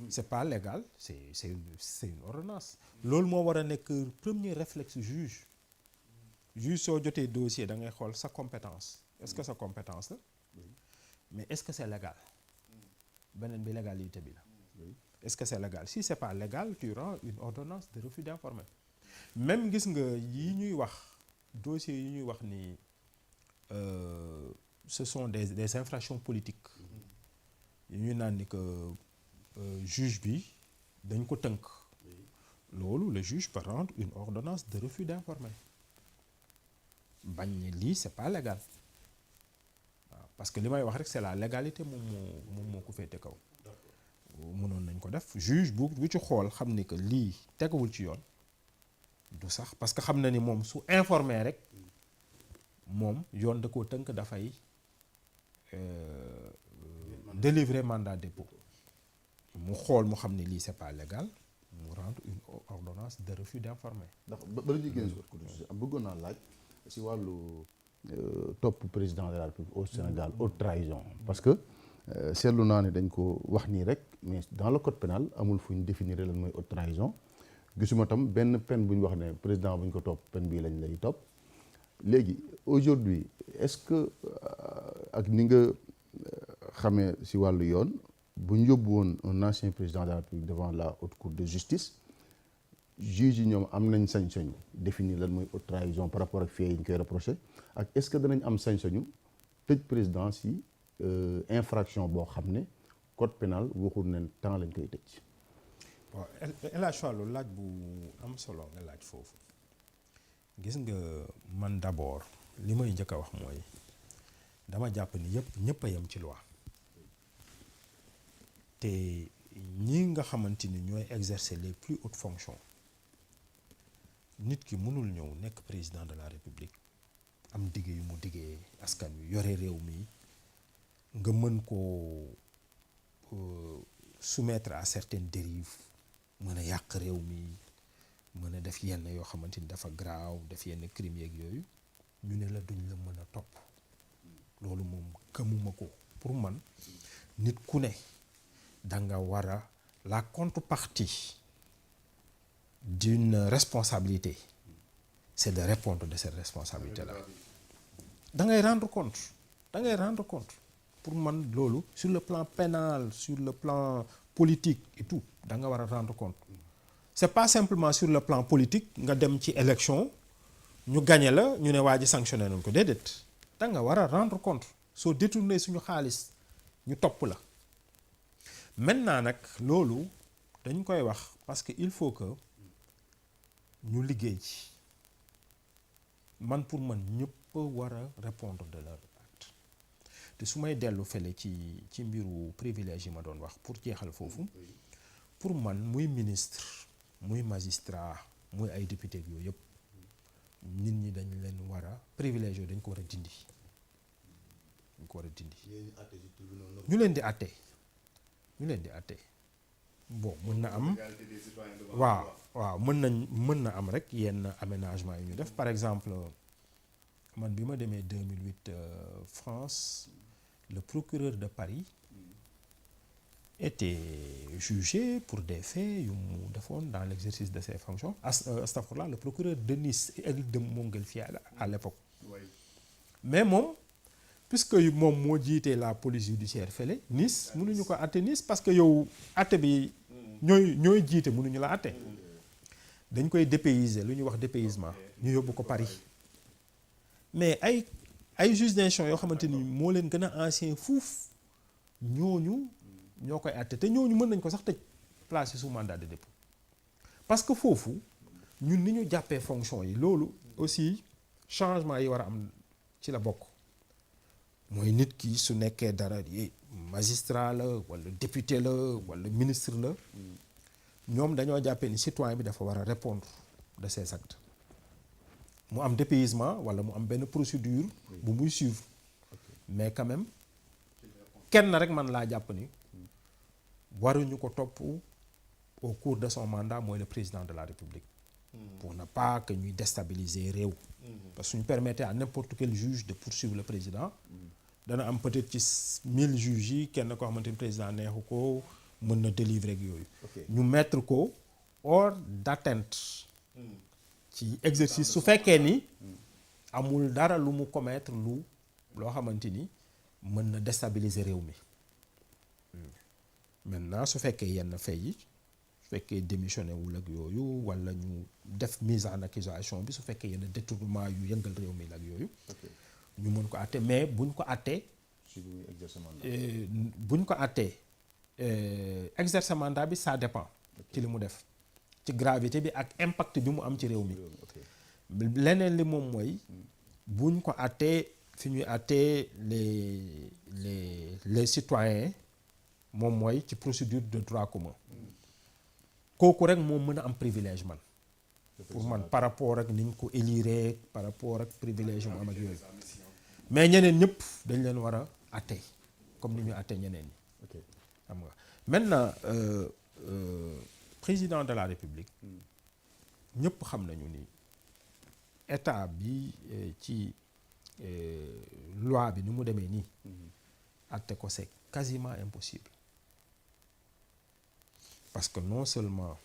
c'est pas légal, c'est une ordonnance. loolu moo war a nekk premier réflexe juge soo jotee dossier da ngay xool sa compétence est-ce que sa compétence la mais est-ce que c'est légal beneen bi légalité bi la est-ce que c'est légal si c'est pas légal tu rends une ordonnance de refus d'informer. même gis nga yi ñuy wax dossiers yi ñuy wax ni ce sont des infractions politiques yi ñuy naan ni que juge bi dañ ko tënk loolu le juge peut rendre une ordonnance de refus d'informer bañ ne lii c'est pas légal waaw parce que li may wax rek c'est la légalité moom moo ko féete kaw mënoon nañ ko def juge bu ci xool xam ni que lii teguwul ci yoon du sax parce que xam na ni moom su informé rek moom yoon da koo tënk dafay délivrer mandat dépôt mu xool mu xam ni lii c'est pas légal mu rendre une ordonnance de refus d'informer. ndax ba la ñuy génn am bëggoon naa laaj si wàllu topp président de la République au Sénégal haute trahison parce que seetlu naa ne dañ ko wax nii rek mais dans le code pénal amul fu ñu définir lan mooy haute trahison gisuma tam benn peine bu ñu wax ne président bu ñu ko topp peine bii lañ lay topp léegi aujourd'hui est-ce que ak ni nga xamee si wàllu yoon bu ñu yóbbu woon un ancien président de la République devant la haute cour de justice juge yi ñoom am nañ sañ-sañu définir lan mooy haute trahison par rapport ak faits yi ñu koy reproché ak est-ce que danañ am sañ-sañu tëj président si infraction boo xam ne code pénal waxul ne temps lañ koy tëj. waaw El Hadj Fallou laaj bu am solo nga laaj foofu gis nga man d'abord li may njëkk a wax mooy dama jàpp ni ñëpp a yem ci loi te ñi nga xamante ni ñooy exercer les plus hautes fonctions nit ki mënul ñëw nekk président de la République am digg yu mu diggee askan wi yore réew mi nga mën koo soumettre à certaines dérives mën a yàq réew mi mën a def yenn yoo xamante ni dafa graaw def yenn crimes yeeg yooyu ñu ne la duñ la mën a topp loolu moom gëmuma ko pour man nit ku ne da nga war a la contrepartie d'une responsabilité c'est de répondre de cette responsabilité là da ngay rendre compte pour man loolu sur le plan pénal sur le plan politique et tout da nga war a rendre compte c'est pas simplement sur le plan politique nga dem ci élection ñu gagné la ñu ne waa ji sanctionné nañ ko déedéet da nga war a rendre compte soo détourné suñu xaalis ñu topp la maintenant nag loolu dañ koy wax parce que il faut que ñu liggéey ci man pour man ñëpp war a répondre de leur acte te su may dellu fele ci mbiru privilège yi ma doon wax pour jeexal foofu pour man muy ministre muy magistrat muy ay député yooyu yëpp nit ñi dañ leen war a privilège yooyu dañ ko war a dindi ñu leen di àtte bon mën na am waaw mën na am rek yenn aménagement yi ñu def par exemple man bi ma demee 2008 France le procureur de Paris était jugé pour des faits yu mu defoon dans l'exercice de ses fonctions astafurlah le procureur de Nice Éric de Montgolfier à l'époque mais moom puisque moom moo jiitee la police judiciaire fële Nice mënuñu ko àtte Nice parce que yow àtte bi ñooy jiite mënuñu la àtte dañ koy dépayser lu ñuy wax dépaysement ñu yóbbu ko Paris mais ay juges d'instruction yoo xamante ni moo leen gën a ancien fuuf ñooñu ñoo koy àtte te ñooñu mën nañ ko sax tëj placé sous mandat de dépôt parce que foofu ñun ni ñu jàppee fonction yi loolu aussi changement yi war a am ci la bokk mooy nit ki su nekkee dara magistrat la wala député la wala ministre la ñoom dañoo jàppee ni citoyen bi dafa war a répondre de ses actes mu am dépaysement wala mu am benn procédure bu muy suivre mais quand même kenn rek man laa jàpp ni waruñu ko topp au cours de son mandat mooy le président de la République pour ne pas que ñuy déstabiliser réew parce que suñu permettre à n'importe quel juge de poursuivre le président dana am peut-être ci 1000 juges yi kenn koo xamante ni président neexu ko mën na délivrer ak yooyu. ok ñu mettre ko hors d'atteinte ci exercice su fekkee ni amul dara lu mu commettre loo xamante ni mën na déstabiliser réew mi. maintenant su fekkee yenn fay yi su fekkee démissionné wul ak yooyu wala ñu def mise en accusation bi su fekkee yenn détournement yu yëngal réew mi ak yooyu. ñu mën ko àtte mais buñ ko àttee. buñ ko àttee exercer mandat bi ça dépend ci li mu def ci gravité bi ak impact bi mu am ci réew mi. leneen li moom mooy buñ ko àttee fi ñuy àttee les citoyens moom mooy ci procédure de droit commun kooku rek moom mën a am privilège man pour man par rapport ak ni ñu ko élire par rapport ak privilège mu am ak yooyu mais ñeneen ñëpp dañ leen war a àtte comme ni ñu àtte ñeneen ñi xam nga maintenant président de la République ñëpp xam nañu ni état bi ci loi bi ni mu demee nii àtte ko c'est quasiment impossible parce que non seulement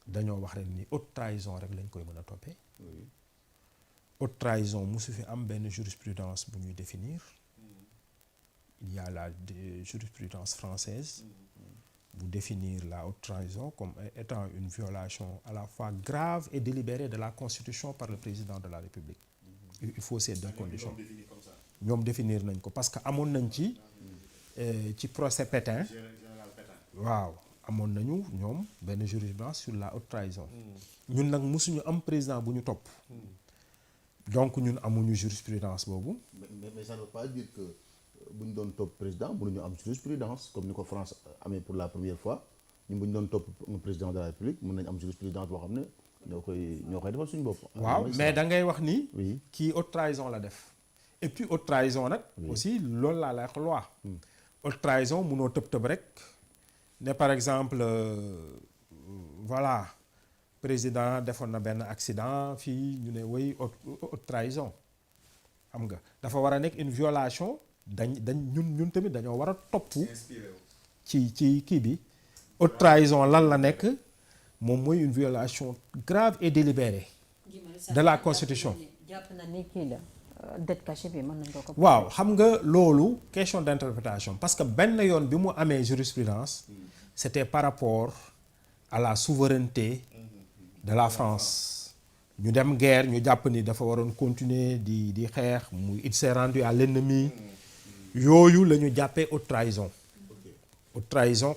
dañoo wax rek ni haute trahison rek lañ koy mën a toppee haute trahison musu fi am benn jurisprudence bu ñuy définir il y a la jurisprudence française bu définir la haute trahison comme étant une violation à la fois grave et délibérée de la Constitution par le président de la République. Il faut ces deux conditions. ñoom définir nañ ko parce que amoon nañ ci procès Pétain. waaw amoon nañu ñoom benn jurisprudence sur la haute trahison. ñun nag mosuñu am président bu ñu topp. donc ñun amuñu jurisprudence boobu. mais ça ne veut pas dire que bu ñu doon topp président mënuñu am jurisprudence comme ni ko France amee pour la première fois ñun bu ñu doon topp un président de la République mën nañu am jurisprudence boo xam ne ñoo koy defal suñu bopp. waaw mais da ngay wax ni. oui kii haute trahison la def. et puis haute trahison nag. aussi loolu laa lay wax loi. haute trahison munoo tëb rek ne par exemple voilà président defoon na benn accident fii ñu ne woy haute trahison xam nga dafa war a nekk une violation dañ ñun tamit dañoo war a topp ci kii bi haute trahison lan la nekk moom mooy une violation grave et délibérée de la Constitution. jàpp na ni kii la dette cachée bi mën nañ ko. waaw xam nga loolu question d'interprétation parce que benn yoon bi mu amee jurisprudence c'était par rapport à la souveraineté de la France ñu dem guerre ñu jàpp ni dafa waroon continuer di xeex mu il s'est rendu à l'ennemi yooyu la ñu jàppee haute trahison. haute trahison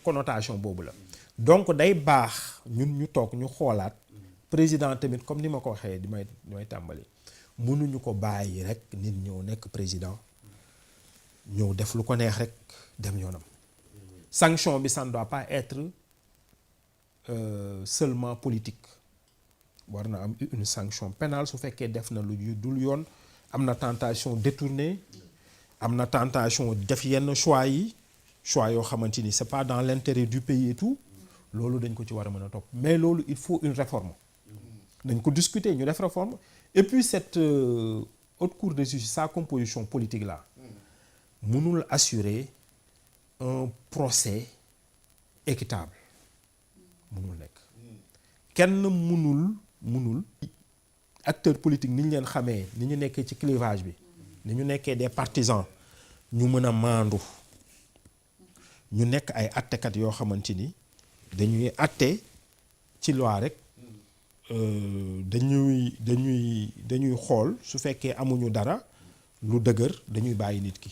connotation boobu la donc day baax ñun ñu toog ñu xoolaat président tamit comme ni ma ko waxee di may tàmbali mënuñu ko bàyyi rek nit ñëw nekk président ñëw def lu ko neex rek dem yoonam sanction bi ça ne doit pas être seulement politique war na am une sanction pénale su fekkee def na lu dul yoon am na tentation détournée am na tentation def yenn choix yoo xamante ni c'est pas dans l'intérêt du pays et tout loolu dañ ko ci war a mën a topp mais loolu il faut une réforme dañ ko discuter ñu def réforme et puis cette haute cour de justice sa composition politique là mënul assurer un procès équitable mënul nekk kenn mënul acteur politique ni ñu leen xamee ni ñu nekkee ci clivage bi ni ñu nekkee des partisans ñu mën a maandu ñu nekk ay attekat yoo xamante ni dañuy atte ci loi rek dañuy xool su fekkee amuñu dara lu dëgër dañuy bàyyi nit ki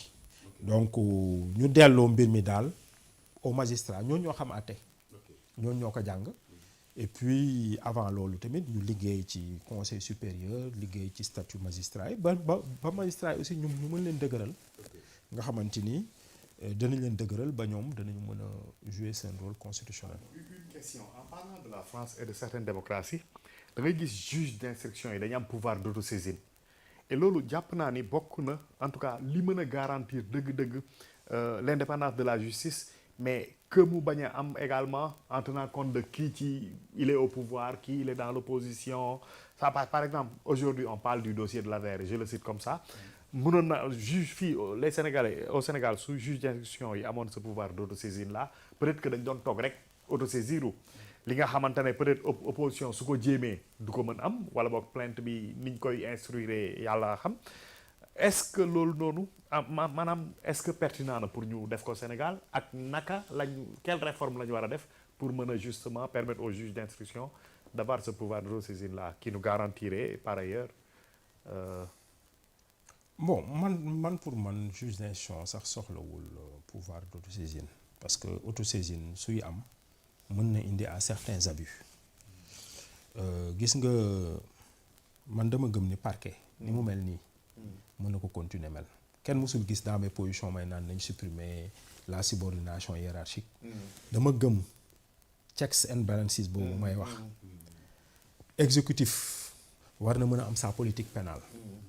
donc ñu delloo mbir mi daal au magistrat ñooñu ñoo xam atte ñooñu ñoo ko jàng et puis avant loolu tamit ñu liggéey ci conseil supérieur liggéey ci statut magistrat yi ba magistrat yi aussi ñu mën leen dëgëral nga xamante ni danañ leen dëgëral ba ñoom danañu mën a jouer seen rôle constitutionnel. Une question en parlant de la France et de certaines démocraties da ngay gis juge d'instruction yi dañu am pouvoir d'autosaisine et loolu jàpp naa ni bokk na en tout cas li mën a garantir dëgg-dëgg l'indépendance de la justice mais que mu bañ a am également en tenant compte de kii il est au pouvoir kii il est dans l'opposition ça passe par exemple aujourd'hui on parle du dossier de l'affaire je le cite comme ça mënoon na juge fii les Sénégalais au Sénégal su juge d'instruction yi amoon ce pouvoir d'autosaisine là peut-être que dañ doon toog rek autosaisiru li nga xamante ne peut-être opposition su ko jéemee du ko mën am wala boog plainte bi niñ koy instruire yàlla xam est-ce que loolu noonu maanaam est-ce que pertinent na pour ñu def ko Sénégal ak naka lañ quelle réforme la ñu war a def pour mën a justement permettre aux juges d'instruction d'avoir ce pouvoir d'autosaisine là qui nous garantirait par ailleurs bon man pour man juge d'instruction sax soxlawul pouvoir d'autosaisine parce que autosaisine suy am mën na indi à certains abus gis nga man dama gëm ni parquet ni mu mel nii mën na ko continuer mel kenn mësul gis dans mes positions may naan nañ supprimer la subordination hiérarchique dama gëm checks and balances boobu may wax exécutif war na mën a am sa politique pénale